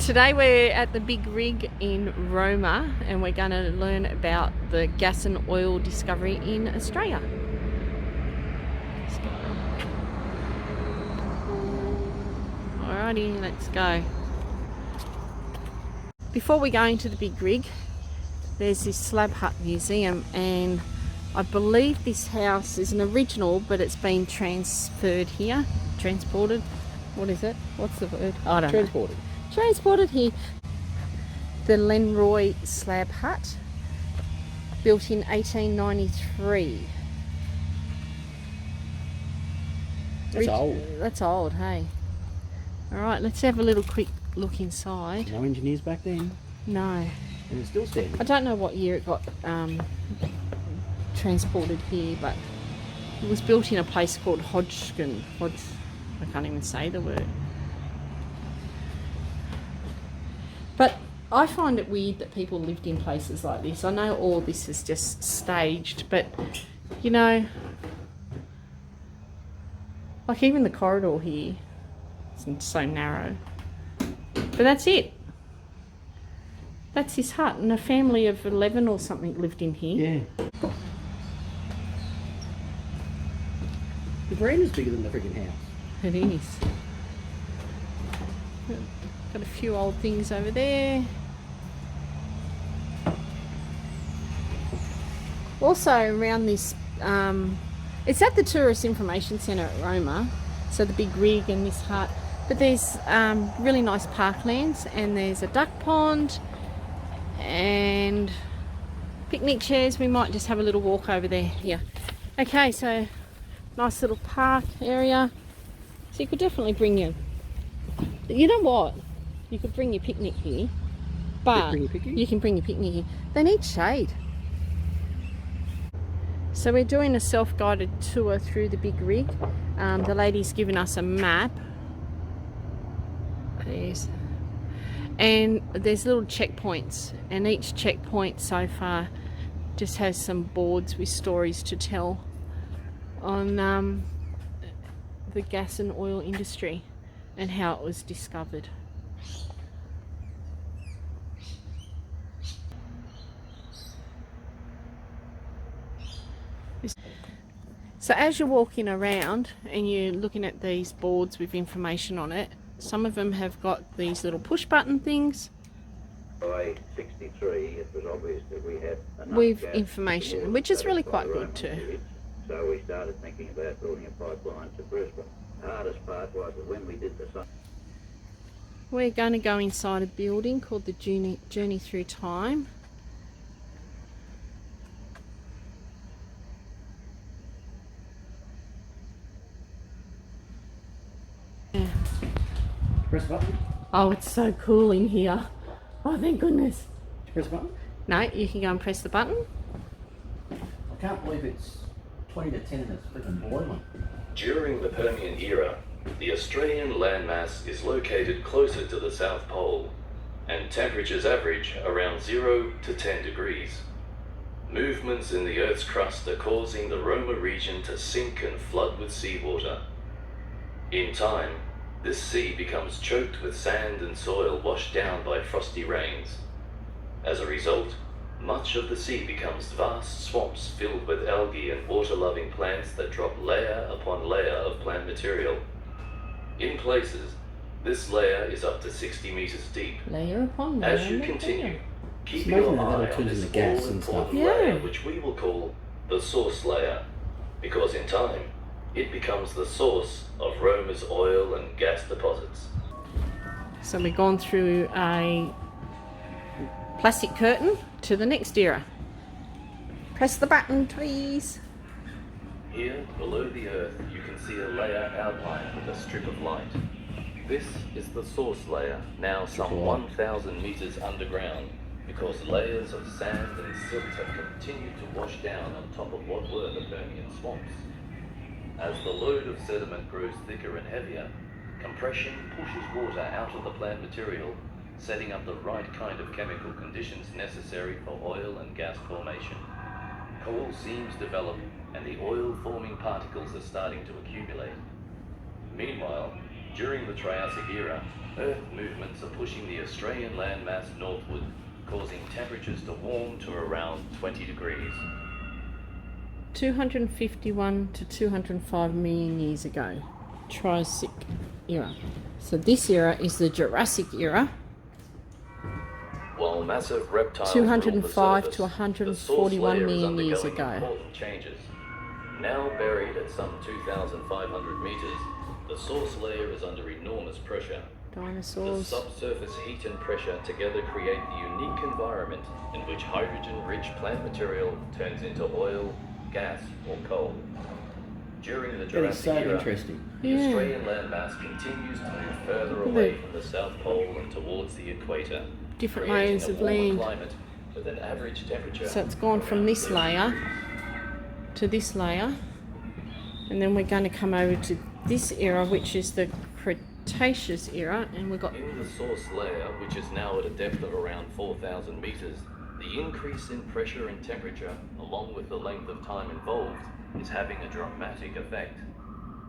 Today we're at the big rig in Roma and we're going to learn about the gas and oil discovery in Australia. Alrighty, let's go. Before we go into the big rig, there's this slab hut museum, and I believe this house is an original, but it's been transferred here. Transported? What is it? What's the word? I don't know. Transported here. The Lenroy slab hut, built in 1893. That's old. That's old, hey. Alright, let's have a little quick look inside. No engineers back then? No. And it's still standing. I don't know what year it got transported here, but it was built in a place called Hodgkin. I can't even say the word. But I find it weird that people lived in places like this. I know all this is just staged, but you know, like even the corridor here isn't so narrow. But that's it. That's his hut, and a family of 11 or something lived in here. Yeah. The veranda's bigger than the freaking house. It is. Got a few old things over there. Also around this, it's at the Tourist Information Centre at Roma, so the big rig and this hut. But there's really nice parklands, and there's a duck pond and picnic chairs. We might just have a little walk over there here. Okay, so nice little park area. So you could definitely bring your, you know what? You could bring your picnic here, but you can bring your picnic here. They need shade. So we're doing a self-guided tour through the big rig. The lady's given us a map. And there's little checkpoints, and each checkpoint so far just has some boards with stories to tell on the gas and oil industry and how it was discovered. So as you're walking around and you're looking at these boards with information on it, some of them have got these little push button things. By 63, it was obvious that we had enough with gas information, which is really quite good too. So we started thinking about building a pipeline to Brisbane. The hardest part was that when we did the sun. We're going to go inside a building called the Journey Through Time. Yeah. Press the button. Oh, it's so cool in here. Oh, thank goodness. Press the button. No, you can go and press the button. I can't believe it's 20 to 10 and it's freaking boiling. During the Permian era, the Australian landmass is located closer to the South Pole, and temperatures average around 0 to 10 degrees. Movements in the Earth's crust are causing the Roma region to sink and flood with seawater. In time, this sea becomes choked with sand and soil washed down by frosty rains. As a result, much of the sea becomes vast swamps filled with algae and water-loving plants that drop layer upon layer of plant material. In places, this layer is up to 60 meters deep. Layer upon layer. As you continue, keep your eye on this all-important layer, which we will call the source layer, because in time, it becomes the source of Roma's oil and gas deposits. So we've gone through a plastic curtain to the next era. Press the button, please. Here, below the Earth, you can see a layer outlined with a strip of light. This is the source layer, now some 1,000 meters underground, because layers of sand and silt have continued to wash down on top of what were the Permian swamps. As the load of sediment grows thicker and heavier, compression pushes water out of the plant material, setting up the right kind of chemical conditions necessary for oil and gas formation. Coal seams develop, and the oil-forming particles are starting to accumulate. Meanwhile, During the Triassic era, Earth movements are pushing the Australian landmass northward, causing temperatures to warm to around 20 degrees. 251 to 205 million years ago, Triassic era. So this era is the Jurassic era. While massive reptiles 205 ruled to the surface, 141 the source layer is million years undergoing ago. important changes. Now buried at some 2,500 meters, the source layer is under enormous pressure. The Dinosaurs. subsurface heat and pressure together create the unique environment in which hydrogen-rich plant material turns into oil, gas, or coal. During the That is Jurassic so era, interesting. the Yeah. Australian landmass continues to move further away from the South Pole and towards the equator, Different creating layers a of warmer land. climate with an average temperature. So it's gone from around this 30 layer degrees. to this layer, and then we're going to come over to this era, which is the Cretaceous era, and we've got In the source layer, which is now at a depth of around 4,000 meters, the increase in pressure and temperature, along with the length of time involved, is having a dramatic effect.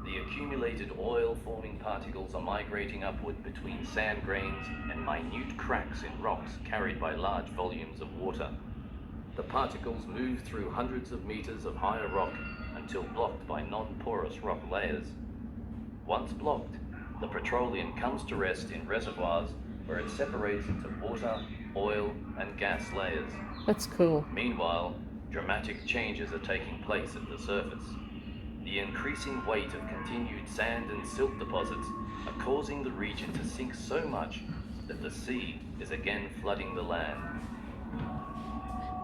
The accumulated oil-forming particles are migrating upward between sand grains and minute cracks in rocks carried by large volumes of water. The particles move through hundreds of meters of higher rock until blocked by non-porous rock layers. Once blocked, the petroleum comes to rest in reservoirs where it separates into water, oil, and gas layers. that's cool. Meanwhile, dramatic changes are taking place at the surface. The increasing weight of continued sand and silt deposits are causing the region to sink so much that the sea is again flooding the land.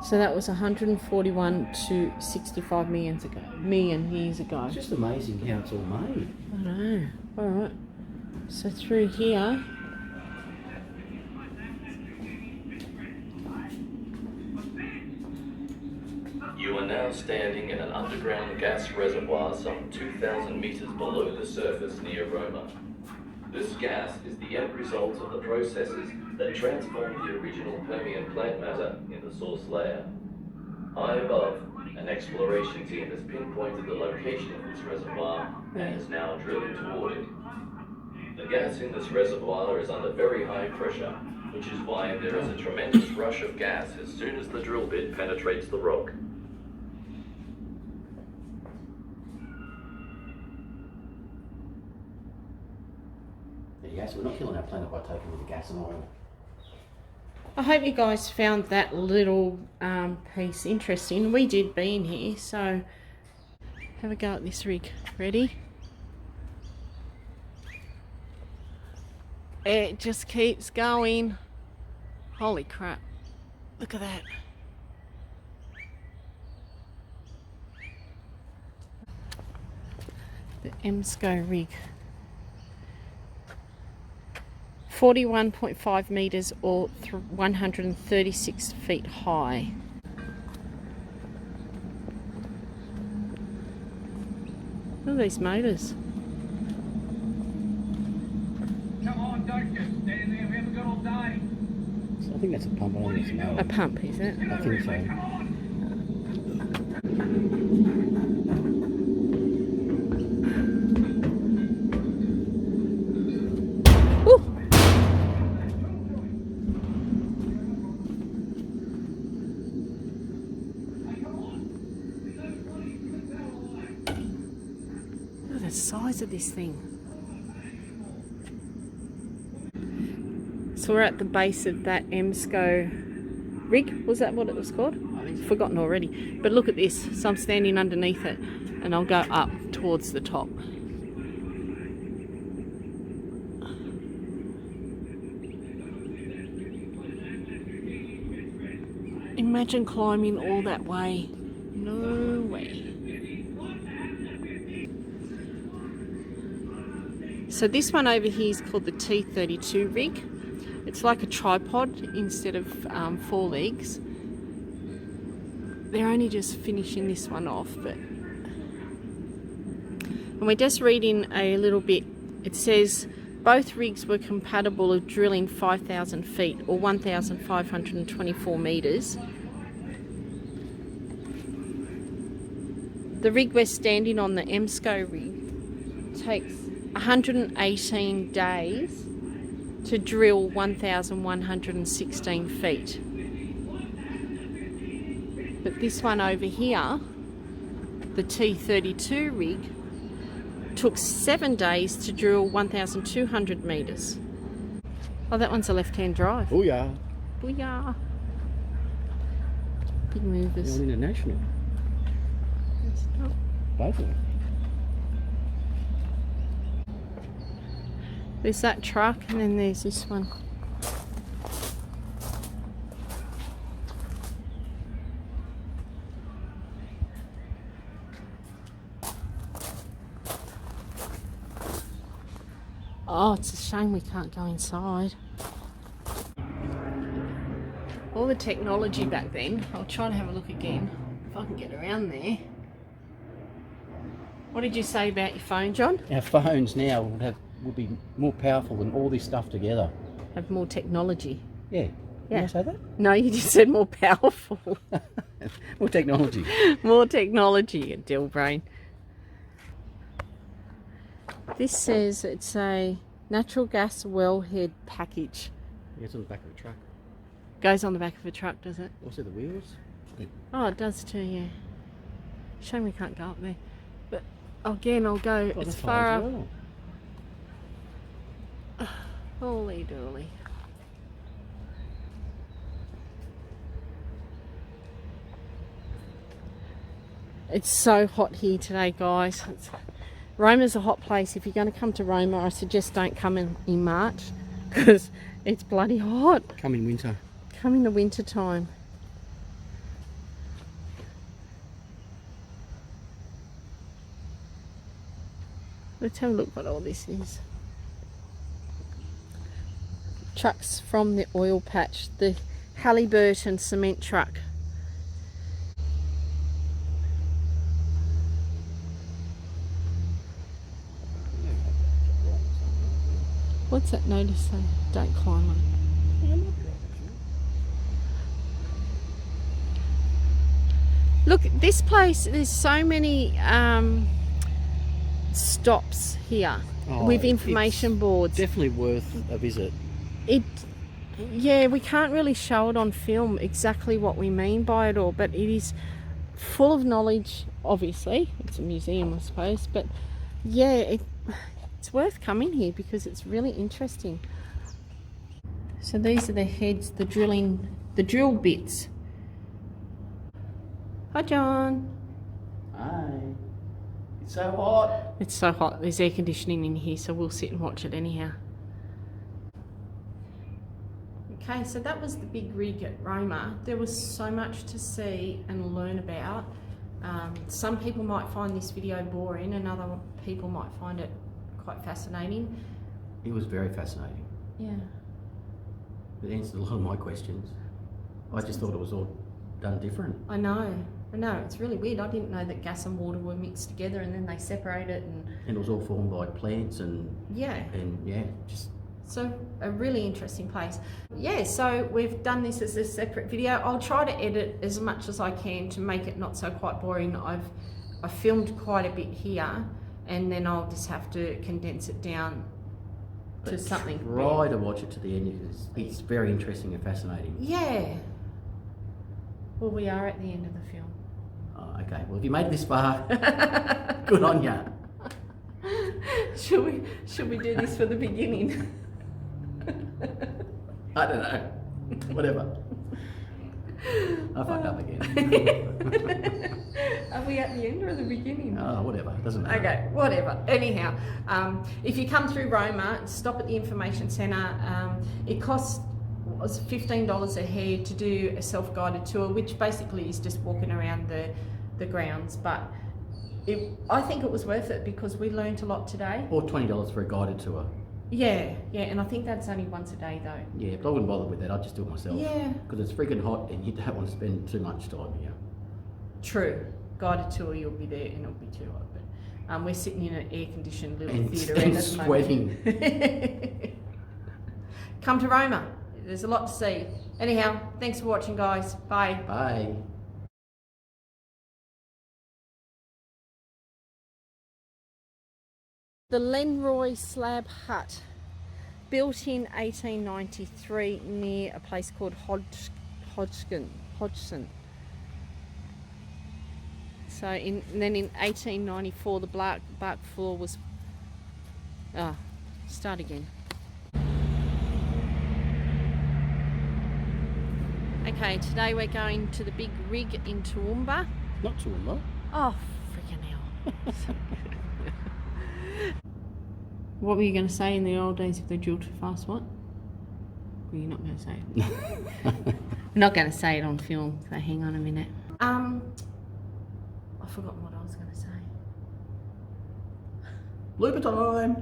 So that was 141 to 65 million years ago. It's just amazing how it's all made. I know. All right. So through here, You are now standing in an underground gas reservoir some 2,000 meters below the surface near Roma. This gas is the end result of the processes that transformed the original Permian plant matter in the source layer. High above, an exploration team has pinpointed the location of this reservoir and is now drilling toward it. The gas in this reservoir is under very high pressure, which is why there is a tremendous rush of gas as soon as the drill bit penetrates the rock. There you go. So we're not killing our planet by taking all the gas and oil. I hope you guys found that little piece interesting. We did being here, so have a go at this rig. Ready? It just keeps going. Holy crap. Look at that. The EMSCO rig. 41.5 meters or 136 feet high. Look at these motors. Come on, don't just stand there. We haven't got all day. So I think that's a pump. I don't think it's a A mower. pump, is it? I think so. Come on. Ooh. Look at the size of this thing. So we're at the base of that EMSCO rig. Was that what it was called? I've forgotten already. But look at this. So I'm standing underneath it and I'll go up towards the top. Imagine climbing all that way. No way. So this one over here is called the T32 rig. It's like a tripod instead of 4 legs. They're only just finishing this one off, but... And we're just reading a little bit. It says both rigs were compatible of drilling 5,000 feet or 1,524 meters. The rig we're standing on, the EMSCO rig, takes 118 days to drill 1,116 feet. But this one over here, the T32 rig, took 7 days to drill 1,200 metres. Oh, that one's a left-hand drive. Booyah. Booyah. Big movers. You're international. Both of them. There's that truck and then there's this one. Oh, it's a shame we can't go inside. All the technology back then. I'll try and have a look again if I can get around there. What did you say about your phone, John? Our phones now would be more powerful than all this stuff together. Have more technology. Yeah. Yeah. Did I say that? No, you just said more powerful. More technology. More technology, you dill brain. This says it's a natural gas wellhead package. Yeah, it's on the back of a truck. Goes on the back of a truck, does it? Also the wheels. Oh, it does too, yeah. Shame we can't go up there. But again, I'll go as far up. Well. Holy dooly. It's so hot here today, guys. Roma's a hot place. If you're going to come to Roma, I suggest don't come in March because it's bloody hot. Come in winter. Come in the winter time. Let's have a look what all this is. Trucks from the oil patch, the Halliburton cement truck. What's that notice say? Don't climb on. Look, this place, there's so many stops here with information boards. Definitely worth a visit. Yeah, we can't really show it on film exactly what we mean by it all, but it is full of knowledge, obviously. It's a museum, I suppose, but yeah, it's worth coming here because it's really interesting. So these are the heads, the drill bits. Hi, John. Hi. It's so hot. It's so hot. There's air conditioning in here, so we'll sit and watch it anyhow. Okay, so that was the big rig at Roma. There was so much to see and learn about. Some people might find this video boring and other people might find it quite fascinating. It was very fascinating. Yeah. It answered a lot of my questions. I just thought it was all done different. I know, it's really weird. I didn't know that gas and water were mixed together and then they separate it and it was all formed by plants and just so a really interesting place. Yeah, so we've done this as a separate video. I'll try to edit as much as I can to make it not so quite boring. I've filmed quite a bit here and then I'll just have to condense it down to something. Try to watch it to the end. It's very interesting and fascinating. Yeah. Well, we are at the end of the film. Oh, okay. Well, if you made it this far, good on ya. Should we do this for the beginning? I don't know. Whatever. I fucked up again. Are we at the end or the beginning? Oh, whatever. Doesn't matter. Okay, whatever. Anyhow, if you come through Roma, stop at the information centre. It costs $15 a head to do a self-guided tour, which basically is just walking around the grounds. But I think it was worth it because we learnt a lot today. Or $20 for a guided tour. Yeah, and I think that's only once a day though. Yeah, but I wouldn't bother with that. I'd just do it myself. Yeah. Because it's freaking hot and you don't want to spend too much time here. True. Guided tour, you'll be there and it'll be too hot. But we're sitting in an air-conditioned little theatre and at the moment. sweating. Come to Roma. There's a lot to see. Anyhow, thanks for watching, guys. Bye. Bye. The Lenroy slab hut, built in 1893 near a place called Hodgson. So then in 1894 the bark floor was... start again. Okay, today we're going to the big rig in Toowoomba. Not Toowoomba. Oh, freaking hell. What were you going to say in the old days if they drilled too fast? What? Well, you're not going to say it. We're not going to say it on film, so hang on a minute. I've forgotten what I was going to say. Blooper time!